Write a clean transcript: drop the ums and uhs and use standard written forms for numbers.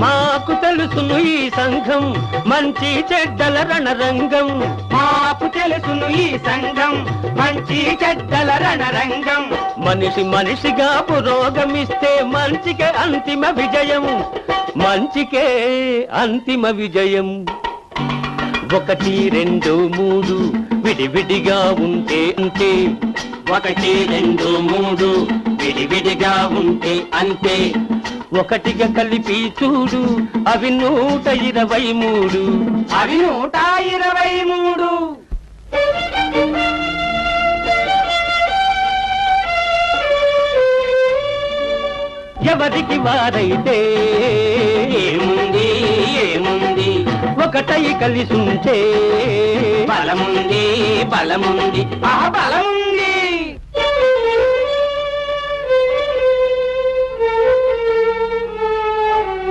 మాకు తెలుసును ఈ సంఘం మంచి చెడ్డల రణరంగం. మాకు తెలుసును ఈ సంఘం మంచి చెడ్డల రణరంగం. మనిషి మనిషిగా పురోగమిస్తే మంచికే అంతిమ విజయం, మంచికే అంతిమ విజయం. 1 2 3 విడివిడిగా ఉంటే అంతే. 1 2 3 విడివిడిగా ఉంటే అంతే. ఒకటిగా కలిపి చూడు అవి 123. అవి 123. ఎవరికి వారైతే ఏముంది ఏముంది, ఒకటై కలిసుంటే బలముంది బలముంది, ఆ బలముంది.